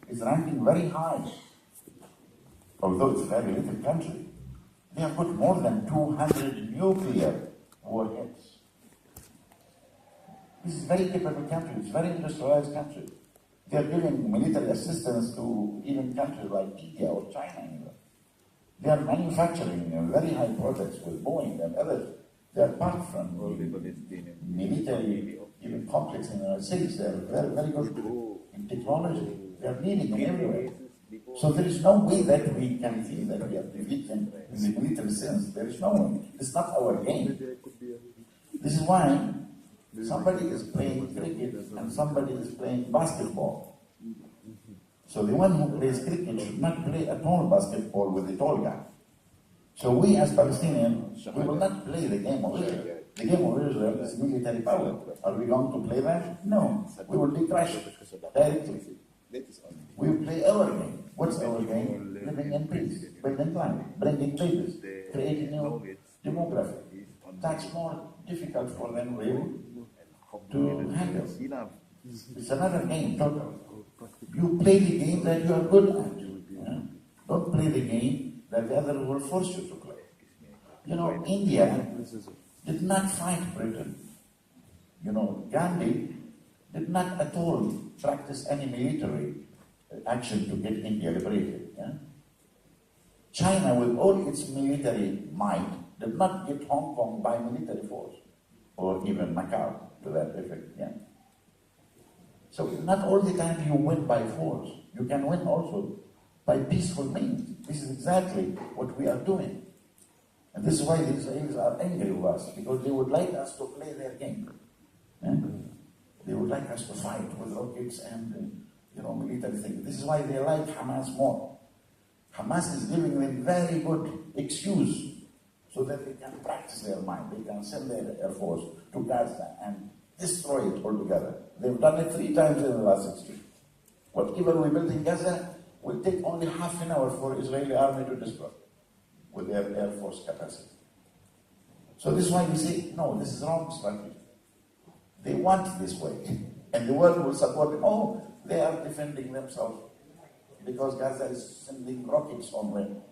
is ranking very high, although it's a very little country. They have got more than 200 nuclear warheads. This is a very typical country, it's a very industrialized country. They are giving military assistance to even countries like India or China even. They are manufacturing very high products with Boeing and others. They are apart from military even complex in the United States. They are very, very good in technology. They are leading everywhere. So there is no way that we can feel that we are defeating in the military sense. There is no way. It's not our game. This is why somebody is playing cricket and somebody is playing basketball. So the one who plays cricket should not play at all basketball with the tall guy. So we as Palestinians, we will not play the game of Israel. The game of Israel is military power. Are we going to play that? No. We will be crushed directly. We will play our game. What's our game? Living in peace, building life, bringing babies, creating new demography. That's more difficult for them really to handle. It's another game totally. You play the game that you are good at. Yeah? Don't play the game that the other will force you to play. You know, India did not fight Britain. You know, Gandhi did not at all practice any military action to get India liberated. Yeah? China, with all its military might, did not get Hong Kong by military force, or even Macau to that effect. Yeah? So not all the time you win by force. You can win also by peaceful means. This is exactly what we are doing. And this is why the Israelis are angry with us, because they would like us to play their game. Yeah? They would like us to fight with rockets and military things. This is why they like Hamas more. Hamas is giving them very good excuse so that they can practice their mind. They can send their air force to Gaza and destroy it altogether. They've done it 3 times in the last 6 weeks. Whatever we build in Gaza will take only half an hour for Israeli army to destroy with their air force capacity. So this is why we say, no, this is wrong strategy. They want this way. And the world will support them. Oh, they are defending themselves because Gaza is sending rockets on them.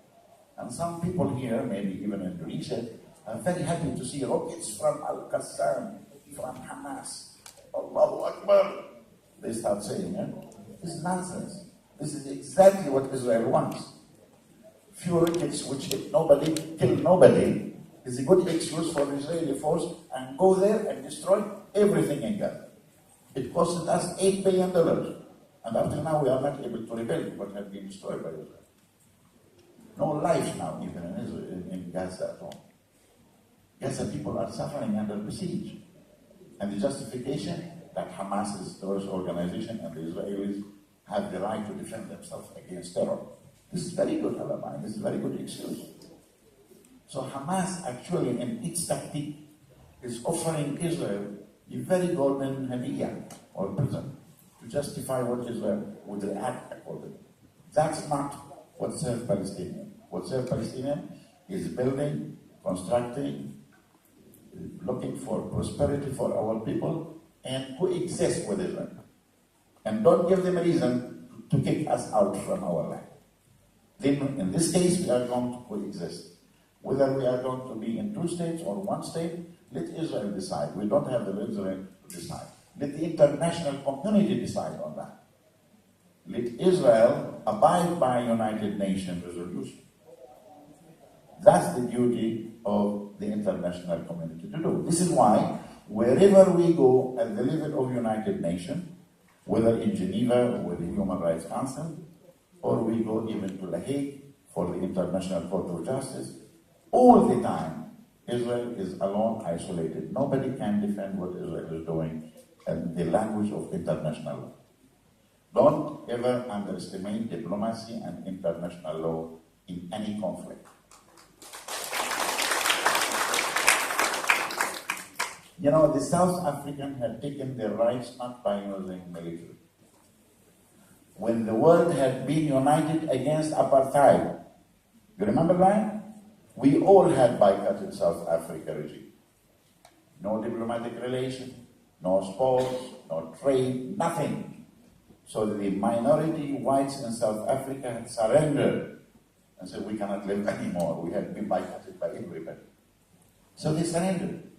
And some people here, maybe even in Indonesia, are very happy to see rockets from Al-Qassam, from Hamas. Allahu Akbar. They start saying, this is nonsense. This is exactly what Israel wants. Few rockets which hit nobody, kill nobody, is a good excuse for the Israeli force and go there and destroy everything in Gaza. It costed us $8 billion. And up till now we are not able to rebuild what has been destroyed by Israel. No life now even in Israel, in Gaza at all. Gaza people are suffering under the siege. And the justification that Hamas is a terrorist organization and the Israelis have the right to defend themselves against terror. This is very good alibi. This is very good excuse. So Hamas actually in its tactic is offering Israel a very golden hadiyah or present to justify what Israel would react accordingly. That's not what serves Palestinians. What serves Palestinians is building, constructing, looking for prosperity for our people and coexist with Israel. And don't give them a reason to kick us out from our land. Then, in this case, we are going to coexist. Whether we are going to be in 2 states or 1 state, let Israel decide. We don't have the Israel to decide. Let the international community decide on that. Let Israel abide by United Nations resolution. That's the duty of the international community to do. This is why wherever we go at the level of United Nations, whether in Geneva with the Human Rights Council, or we go even to The Hague for the International Court of Justice, all the time Israel is alone, isolated. Nobody can defend what Israel is doing in the language of international law. Don't ever underestimate diplomacy and international law in any conflict. You know, the South Africans had taken their rights not by using military. When the world had been united against apartheid, you remember that? We all had boycotted South Africa regime. No diplomatic relation, no sports, no trade, nothing. So the minority whites in South Africa had surrendered and said, we cannot live anymore. We had been boycotted by everybody. So they surrendered.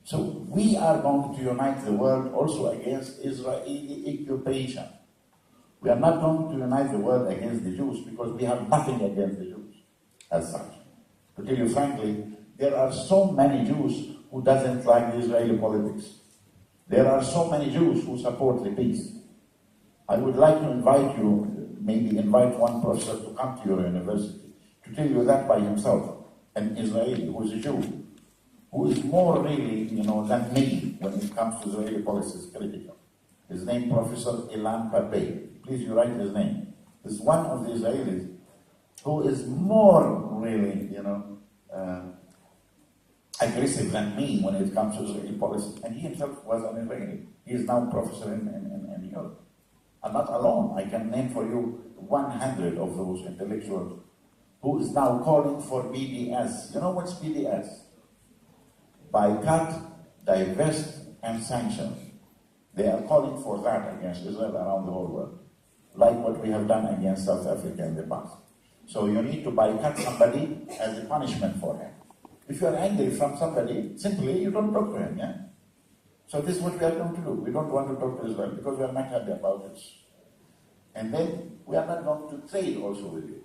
So we are going to unite the world also against Israeli occupation. We are not going to unite the world against the Jews because we have nothing against the Jews as such. To tell you frankly, there are so many Jews who doesn't like the Israeli politics. There are so many Jews who support the peace. I would like to invite you, maybe invite one professor to come to your university to tell you that by himself, an Israeli who is a Jew, who is more really, than me when it comes to Israeli policies critical. His name, Professor UNHAN Part3. Please, you write his name. He's one of the Israelis who is more really, aggressive than me when it comes to Israeli policy. And he himself was an Israeli. He is now professor in Europe. I'm not alone. I can name for you 100 of those intellectuals who is now calling for BDS. You know what's BDS? Boycott, divest, and sanction. They are calling for that against Israel around the whole world, like what we have done against South Africa in the past. So you need to boycott somebody as a punishment for him. If you are angry from somebody, simply you don't talk to him, yeah? So this is what we are going to do. We don't want to talk to Israel because we are not happy about it. And then we are not going to trade also with you.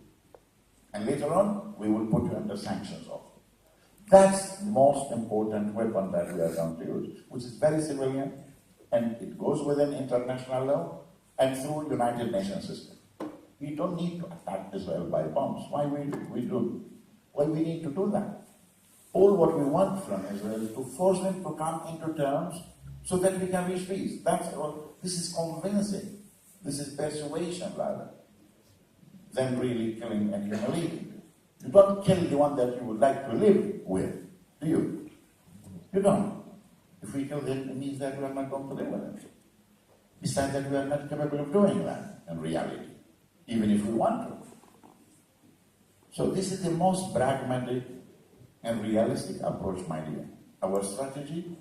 And later on, we will put you under sanctions also. That's the most important weapon that we are going to use, which is very civilian, and it goes within international law and through United Nations system. We don't need to attack Israel by bombs. Why we need to do that? All what we want from Israel is to force them to come into terms so that we can reach peace. That's all. This is convincing. This is persuasion rather than really killing and humiliating. You don't kill the one that you would like to live with, do you? You don't. If we kill them, it means that we are not going to live with them. Besides that, we are not capable of doing that in reality, even if we want to. So this is the most pragmatic and realistic approach, my dear. Our strategy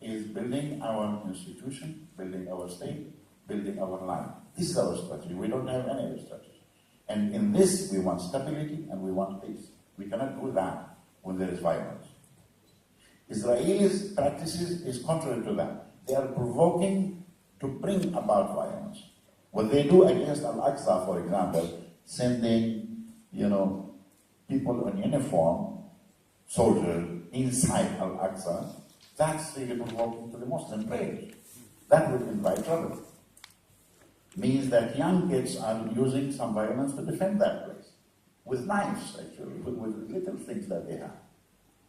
is building our institution, building our state, building our life. This is our strategy. We don't have any other strategy. And in this, we want stability and we want peace. We cannot do that when there is violence. Israelis' practices is contrary to that. They are provoking to bring about violence. What they do against Al-Aqsa, for example, sending, people in uniform, soldiers, inside Al-Aqsa, that's really provoking to the Muslim prayers. That would invite trouble. Means that young kids are using some violence to defend that place. With knives, actually, with little things that they have.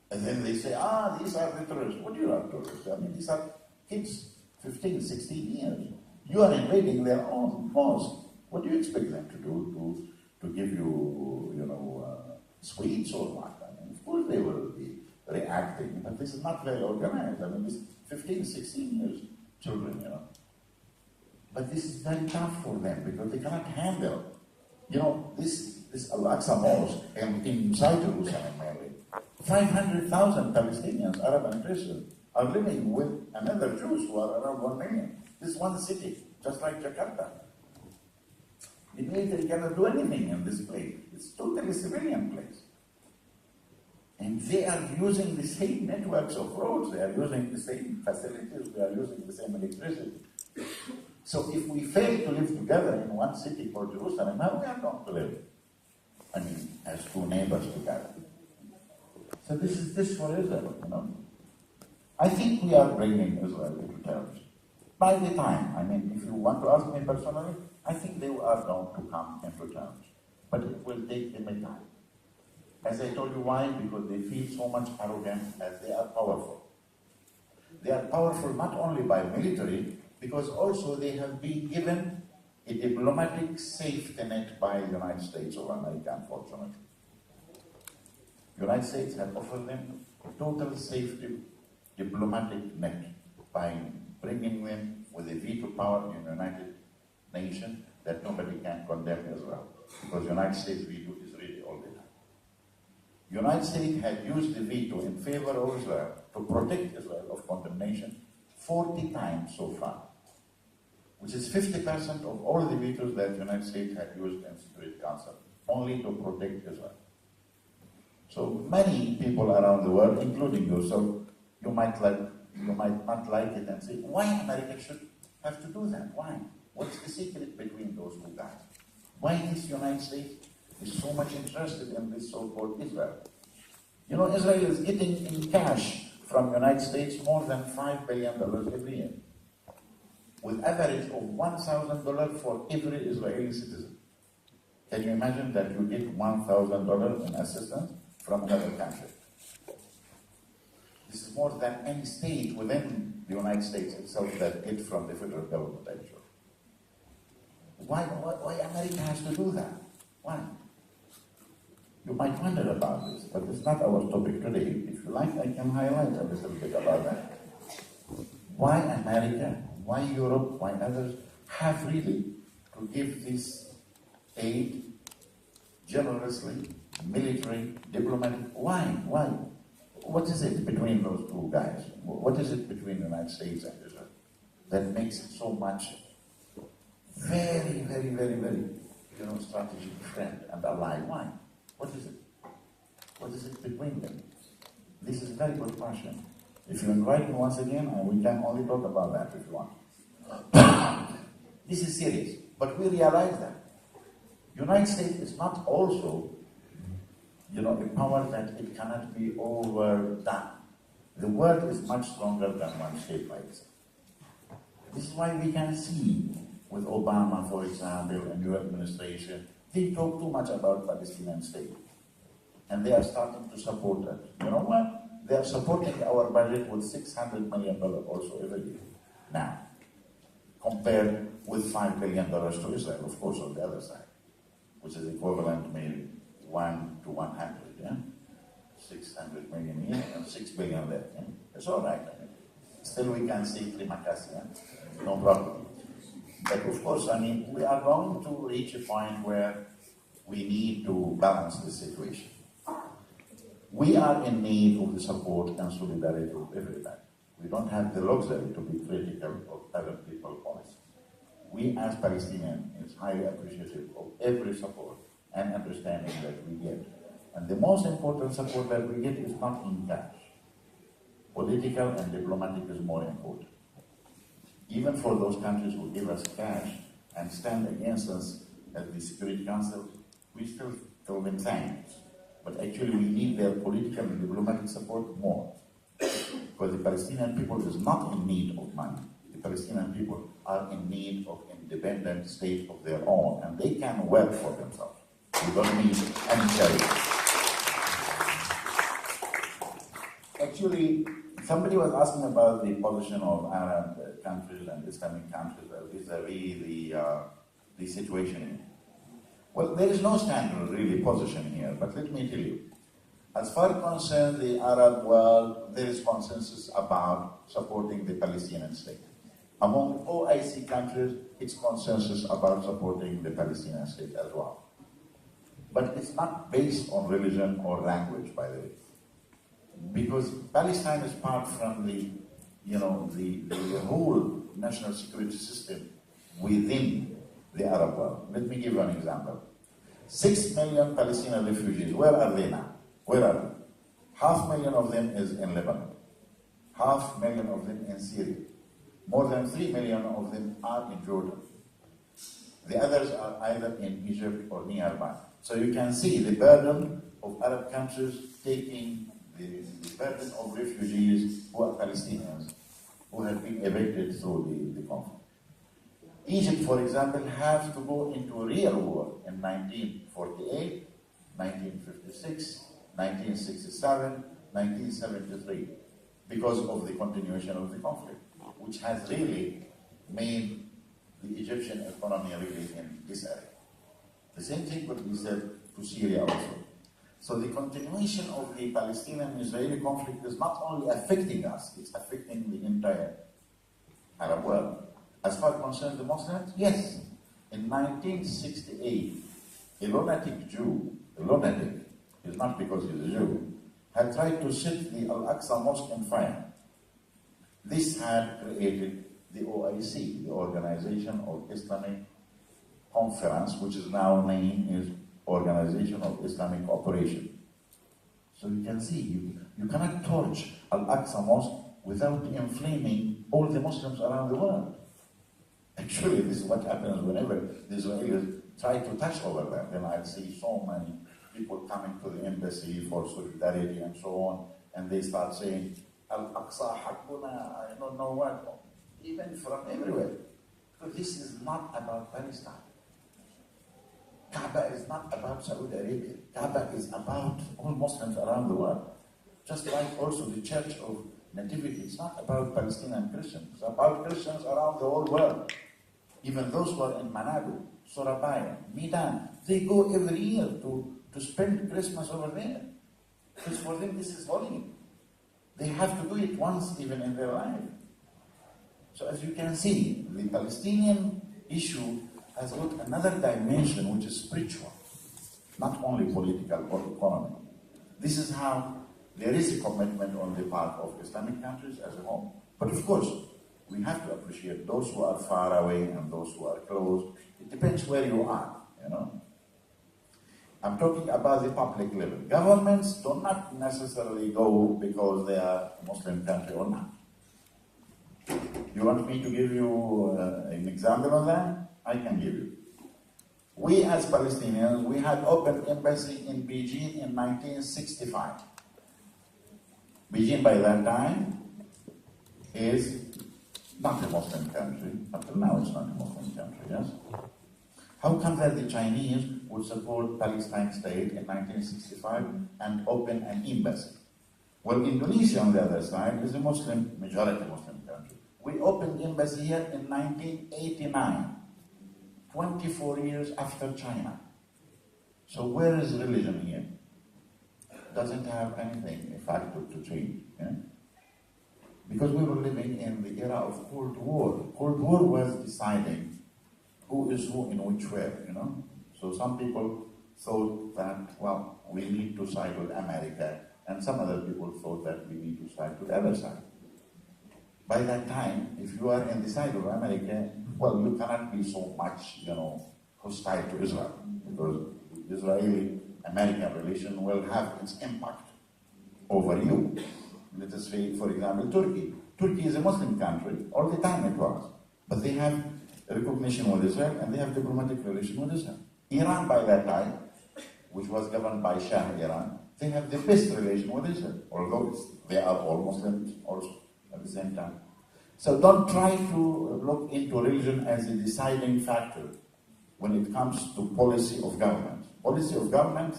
And then they say, these are the terrorists. What do you have terrorists? I mean, these are kids, 15, 16 years. You are invading their own mosque. What do you expect them to do? To give you, sweets or what? I mean, of course they will be reacting, but this is not very organized. I mean, this 15, 16 years children, But this is very tough for them because they cannot handle, this Al-Aqsa mosque inside Jerusalem mainly. 500,000 Palestinians, Arab and Christians, are living with another Jews who are around 1 million. This one city, just like Jakarta. The military cannot do anything in this place. It's totally civilian place. And they are using the same networks of roads. They are using the same facilities. They are using the same electricity. So if we fail to live together in one city called Jerusalem, how we are going to live? I mean, as two neighbors together. So this is this for Israel, I think we are bringing Israel into terms. By the time, if you want to ask me personally, I think they are going to come into terms. But it will take them a time. As I told you, why? Because they feel so much arrogance as they are powerful. They are powerful not only by military, because also they have been given a diplomatic safety net by the United States of America, unfortunately. The United States have offered them a total safety diplomatic net by bringing them with a veto power in the United Nations that nobody can condemn Israel, because the United States veto is really all the time. The United States had used the veto in favor of Israel to protect Israel of condemnation 40 times so far. which is 50% of all the vetoes that the United States had used in Security Council, only to protect Israel. So many people around the world, including yourself, you might not like it and say, why America should have to do that? Why? What's the secret between those two guys? Why this United States is so much interested in this so-called Israel? You know, Israel is getting in cash from the United States more than $5 billion every year, with average of $1,000 for every Israeli citizen. Can you imagine that you get $1,000 in assistance from another country? This is more than any state within the United States itself that gets from the federal government, actually. Why America has to do that? Why? You might wonder about this, but it's not our topic today. If you like, I can highlight a little bit about that. Why America, why Europe, why others have really to give this aid generously, military, diplomatic? Why? Why? What is it between those two guys? What is it between the United States and Israel that makes it so much very, very, very, very, strategic friend and ally? Why? What is it? What is it between them? This is a very good question. If you invite me once again, we can only talk about that if you want. This is serious, but we realize that United States is not also, a power that it cannot be overdone. The world is much stronger than one state by itself. This is why we can see with Obama, for example, and your administration, they talk too much about Palestinian state. And they are starting to support it. You know what? They are supporting our budget with $600 million also every year now, compared with $5 billion to Israel, of course, on the other side, which is equivalent maybe 1 to 100, yeah? 600 million here and 6 billion there. Yeah? It's all right. Still we can see prima facie, yeah? No problem. But of course, we are going to reach a point where we need to balance the situation. We are in need of the support and solidarity of everybody. We don't have the luxury to be critical of other people's policies. We as Palestinians is highly appreciative of every support and understanding that we get. And the most important support that we get is not in cash. Political and diplomatic is more important. Even for those countries who give us cash and stand against us at the Security Council, we still tell them thanks. But actually we need their political and diplomatic support more. Because the Palestinian people is not in need of money. The Palestinian people are in need of independent state of their own, and they can work for themselves. We don't need any charity. Actually, somebody was asking about the position of Arab countries and Islamic countries vis-a-vis the situation here. Well, there is no standard really position here, but let me tell you. As far as concerns the Arab world, there is consensus about supporting the Palestinian state. Among OIC countries, it's consensus about supporting the Palestinian state as well. But it's not based on religion or language, by the way. Because Palestine is part from the whole national security system within the Arab world. Let me give you an example. 6 million Palestinian refugees, where are they now? Where are they? 500,000 of them is in Lebanon. 500,000 of them in Syria. More than 3 million of them are in Jordan. The others are either in Egypt or nearby. So you can see the burden of Arab countries taking the burden of refugees who are Palestinians, who have been evicted through the conflict. Egypt, for example, had to go into a real war in 1948, 1956, 1967, 1973, because of the continuation of the conflict, which has really made the Egyptian economy really in disarray. The same thing could be said to Syria also. So the continuation of the Palestinian-Israeli conflict is not only affecting us, it's affecting the entire Arab world. As far as concerns the Muslims, yes. In 1968, a lunatic Jew, is not because he's a Jew, had tried to set the Al-Aqsa Mosque on fire. This had created the OIC, the Organization of Islamic Conference, which is now named as Organization of Islamic Cooperation. So you can see, you cannot torch Al-Aqsa Mosque without inflaming all the Muslims around the world. Actually, this is what happens whenever the Israelis try to touch over there. Then I see so many people coming to the embassy for solidarity and so on, and they start saying, Al-Aqsa Haqquna, I don't know what, even from everywhere. Because this is not about Palestine. Kaaba is not about Saudi Arabia. Kaaba is about all Muslims around the world. Just like also the Church of Nativity, it's not about Palestinian Christians, it's about Christians around the whole world. Even those who are in Manado, Surabaya, Midan, they go every year to spend Christmas over there. Because for them this is holy. They have to do it once even in their life. So as you can see, the Palestinian issue has got another dimension which is spiritual, not only political or economic. This is how there is a commitment on the part of Islamic countries as a whole. But of course, we have to appreciate those who are far away and those who are close. It depends where you are, you know. I'm talking about the public level. Governments do not necessarily go because they are a Muslim country or not. You want me to give you an example of that? I can give you. We as Palestinians, we had opened embassy in Beijing in 1965. Beijing by that time is not a Muslim country. Until now it's not a Muslim country, yes? How come that the Chinese would support Palestine state in 1965 and open an embassy? Well, Indonesia on the other side is a Muslim, majority Muslim country. We opened embassy here in 1989, 24 years after China. So where is religion here? Doesn't have anything, a factor to change. Yeah? Because we were living in the era of Cold War. Cold War was deciding who is who in which where, you know. So some people thought that, well, we need to side with America, and some other people thought that we need to side with the other side. By that time, if you are in the side of America, well, you cannot be so much, you know, hostile to Israel, because the Israeli-American relation will have its impact over you. Let us say, for example, Turkey. Turkey is a Muslim country, all the time it was, but they have recognition with Israel and they have diplomatic relation with Israel. Iran by that time, which was governed by Shah Iran, they have the best relation with Israel, although they are all Muslims also at the same time. So don't try to look into religion as a deciding factor when it comes to policy of government. Policy of government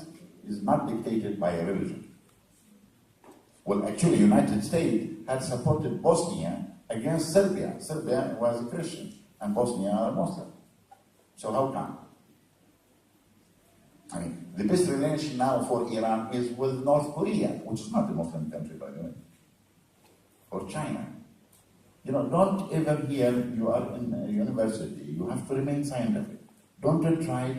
is not dictated by a religion. Well, actually, United States had supported Bosnia against Serbia. Serbia was a Christian, and Bosnia are Muslim. So how come? I mean, the best relation now for Iran is with North Korea, which is not a Muslim country, by the way, or China. You know, don't ever hear you are in a university. You have to remain scientific. Don't try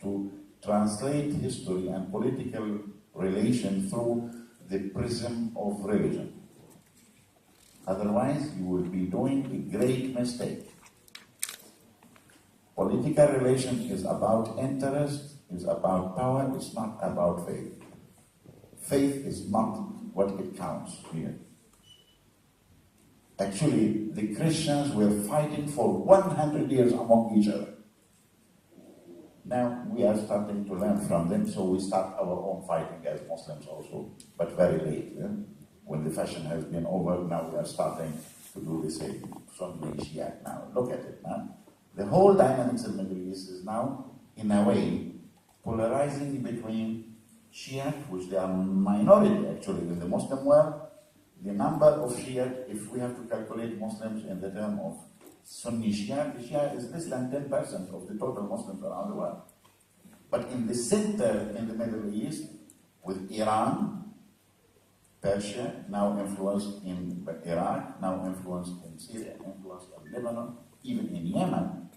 to translate history and political relation through the prism of religion. Otherwise, you will be doing a great mistake. Political relation is about interest, is about power, it's not about faith. Faith is not what it counts here. Actually, the Christians were fighting for 100 years among each other. Now we are starting to learn from them, so we start our own fighting as Muslims also, but very late. Yeah? When the fashion has been over, now we are starting to do the same. Sunni Shia now. Look at it now. The whole dynamics of the Middle East is now, in a way, polarizing between Shia, which they are minority actually in the Muslim world. The number of Shia, if we have to calculate Muslims in the term of Sunni Shia, the Shia is less than 10% of the total Muslims around the world. But in the center in the Middle East, with Iran, Persia, now influenced in Iraq, now influenced in Syria, influenced in Lebanon, even in Yemen,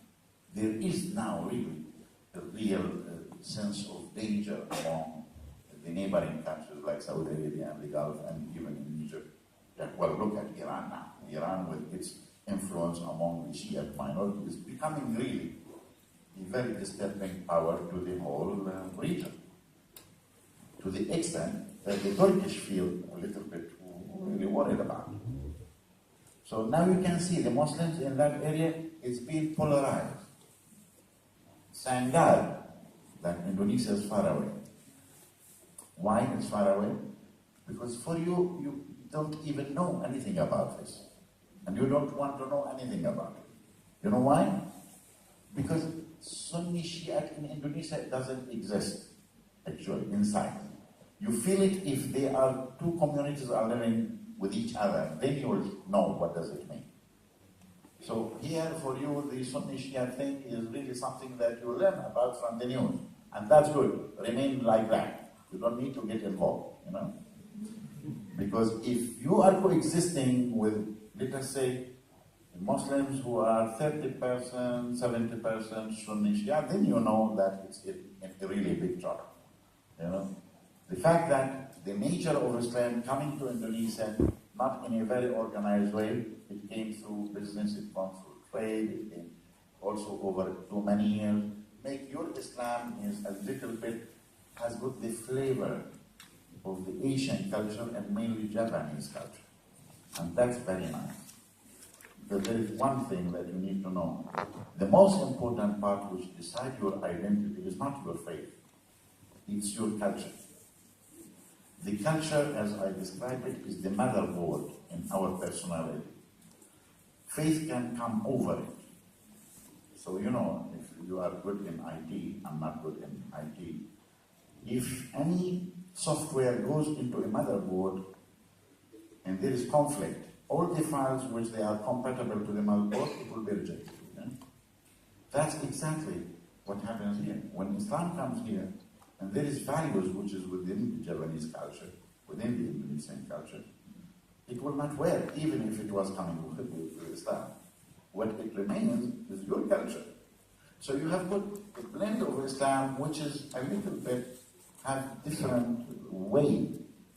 there is now really a real sense of danger among the neighboring countries like Saudi Arabia and the Gulf and even in Egypt. Well, look at Iran now. Iran with its influence among the Shia minority is becoming really a very disturbing power to the whole region. To the extent that the Turkish feel a little bit really worried about it. So now you can see the Muslims in that area is being polarized. Sanggar, that Indonesia is far away. Why it's far away? Because for you, you don't even know anything about this. And you don't want to know anything about it. You know why? Because Sunni Shiite in Indonesia doesn't exist, actually, inside. You feel it if there are two communities are living with each other, then you will know what does it mean. So here for you, the Sunni Shia thing is really something that you learn about from the news. And that's good. Remain like that. You don't need to get involved, you know. Because if you are coexisting with, let us say, Muslims who are 30%, 70% Sunni Shia, then you know that it's a really big trouble, you know. The fact that the nature of Islam coming to Indonesia, not in a very organized way, it came through business, it came through trade, it came also over too many years, make your Islam is a little bit, has got the flavor of the Asian culture and mainly Japanese culture. And that's very nice. Because there is one thing that you need to know. The most important part which decides your identity is not your faith, it's your culture. The culture, as I describe it, is the motherboard in our personality. Faith can come over it. So, you know, if you are good in IT, I'm not good in IT. If any software goes into a motherboard and there is conflict, all the files which they are compatible to the motherboard, it will be rejected. Yeah? That's exactly what happens here. When Islam comes here, and there is values which is within the Japanese culture, within the Indonesian culture, it will not work even if it was coming with Islam. What it remains is your culture. So you have got a blend of Islam which is a little bit, have different way.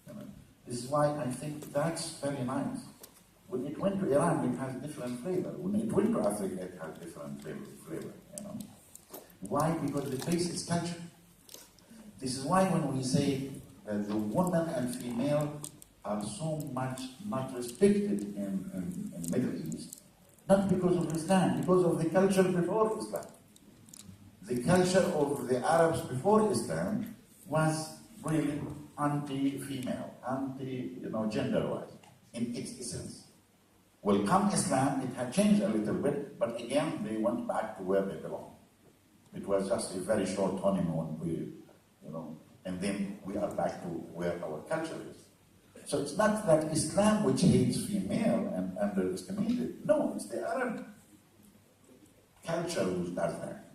You know. This is why I think that's very nice. When it went to Iran, it has different flavor. When it went to Africa, it has different flavor. You know. Why? Because the base is culture. This is why when we say that the woman and female are so much not respected in Middle East, not because of Islam, because of the culture before Islam. The culture of the Arabs before Islam was really anti-female, gender-wise, in its essence. Well, come Islam, it had changed a little bit, but again, they went back to where they belong. It was just a very short honeymoon, and then we are back to where our culture is. So it's not that Islam which hates female and underestimates it. No, it's the Arab culture which does that.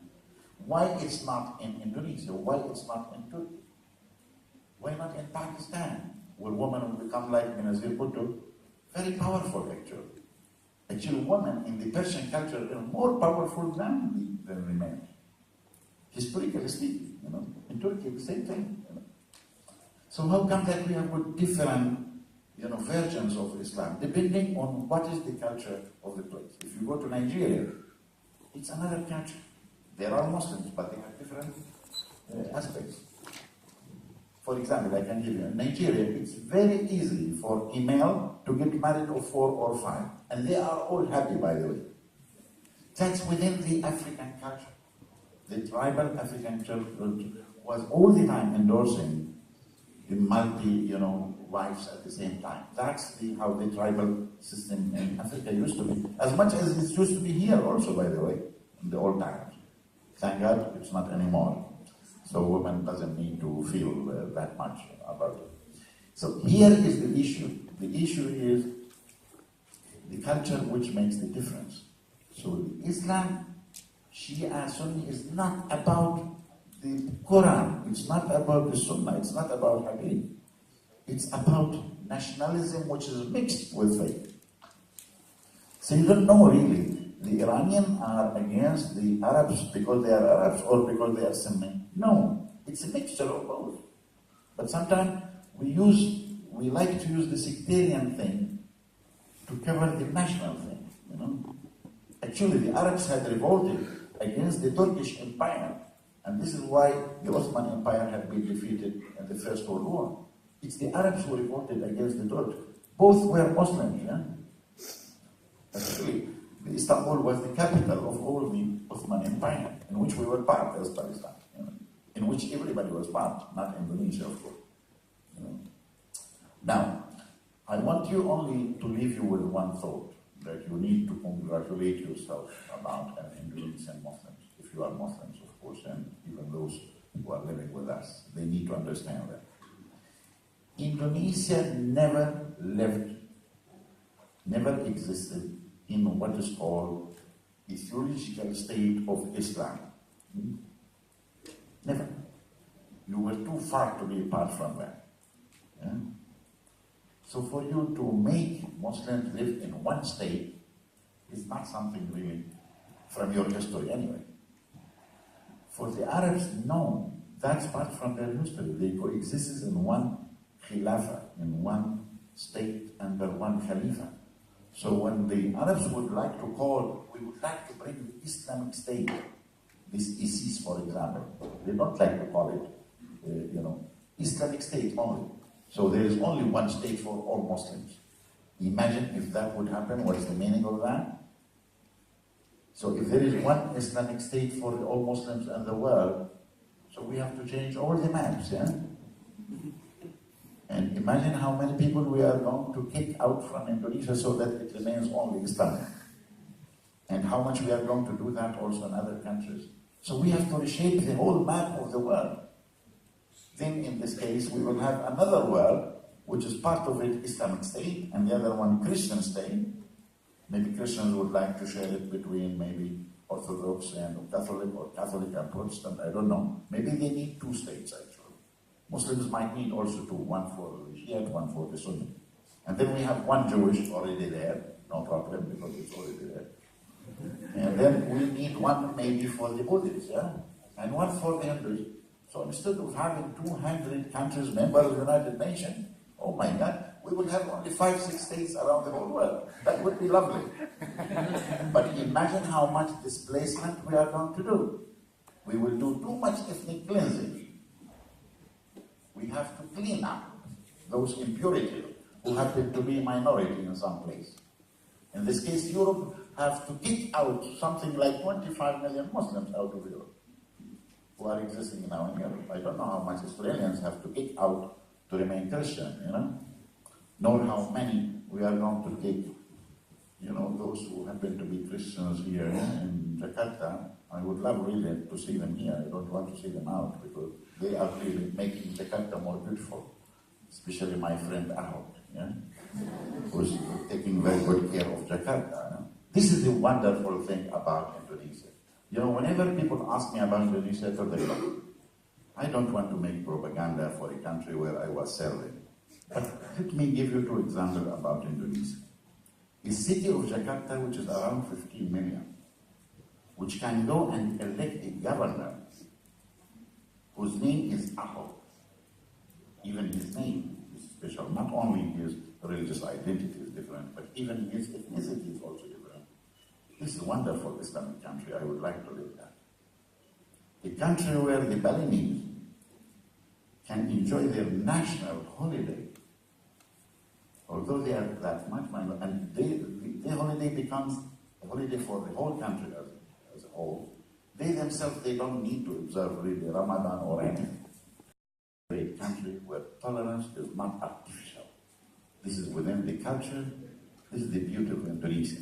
Why it's not in Indonesia? Why it's not in Turkey? Why not in Pakistan, where women will become like Benazir Bhutto? Very powerful, actually. Actually, women in the Persian culture are more powerful than the men. Historically speaking, in Turkey, the same thing. So how come that we have got different, versions of Islam, depending on what is the culture of the place? If you go to Nigeria, it's another culture. There are Muslims, but they have different aspects. For example, I can give you, in Nigeria, it's very easy for a male to get married of 4 or 5. And they are all happy, by the way. That's within the African culture. The tribal African culture was all the time endorsing the wives at the same time. That's how the tribal system in Africa used to be. As much as it used to be here also, by the way, in the old times. Thank God it's not anymore. So women doesn't need to feel that much about it. So here is the issue. The issue is the culture which makes the difference. So the Islam, Shia, Sunni is not about the Quran. It's not about the Sunnah. It's not about Hadith. It's about nationalism which is mixed with faith. So you don't know really. The Iranians are against the Arabs because they are Arabs or because they are Sunni. No, it's a mixture of both. But sometimes we like to use the sectarian thing to cover the national thing. you know. Actually, the Arabs had revolted against the Turkish Empire, and this is why the Ottoman Empire had been defeated in the First World War. It's the Arabs who revolted against the Turks. Both were Muslims, yeah? Actually, Istanbul was the capital of all the Ottoman Empire, in which we were part as Palestine, you know, in which everybody was part, not Indonesia, of course. You know. Now, I want you only to leave you with one thought, that you need to congratulate yourself about Indonesian Muslims, if you are Muslims, of course, and even those who are living with us. They need to understand that. Indonesia never existed in what is called the theological state of Islam. Never. You were too far to be apart from that. Yeah? So for you to make Muslims live in one state is not something really from your history anyway. For the Arabs, no, that's part from their history. They coexisted in one khilafah, in one state under one khalifa. So when the Arabs would like to call, we would like to bring the Islamic State, this ISIS, for example, they don't like to call it, Islamic State only. So there is only one state for all Muslims. Imagine if that would happen, what's the meaning of that? So if there is one Islamic State for all Muslims in the world, so we have to change all the maps, yeah? And imagine how many people we are going to kick out from Indonesia so that it remains only Islamic. And how much we are going to do that also in other countries. So we have to reshape the whole map of the world. Then in this case, we will have another world, which is part of it Islamic State, and the other one Christian State. Maybe Christians would like to share it between maybe Orthodox and Catholic, or Catholic and Protestant, I don't know. Maybe they need two states actually. Muslims might need also two, one for the Shia, one for the Sunni. And then we have one Jewish already there, no problem, because it's already there. And then we need one maybe for the Buddhists, yeah? And one for the Hindus. So instead of having 200 countries members of the United Nations, oh my God, we will have only 5-6 states around the whole world. That would be lovely. But imagine how much displacement we are going to do. We will do too much ethnic cleansing. We have to clean up those impurities who happen to be minority in some place. In this case, Europe have to kick out something like 25 million Muslims out of Europe who are existing now in Europe. I don't know how much Australians have to kick out to remain Christian, nor how many we are going to kick, those who happen to be Christians here in Jakarta. I would love really to see them here. I don't want to see them out because they are really making Jakarta more beautiful, especially my friend Ahok, who's taking very good care of Jakarta. This is the wonderful thing about Indonesia. Whenever people ask me about Indonesia, I tell them, I don't want to make propaganda for a country where I was serving. But let me give you 2 examples about Indonesia. The city of Jakarta, which is around 15 million, which can go and elect a governor whose name is Ahok. Even his name is special. Not only his religious identity is different, but even his ethnicity is also different. This is a wonderful Islamic country. I would like to live there. A country where the Balinese can enjoy their national holiday, although they are that much minor, and their holiday becomes a holiday for the whole country as a whole. They themselves, they don't need to observe really Ramadan or anything. A country where tolerance is not artificial. This is within the culture. This is the beauty of Indonesia.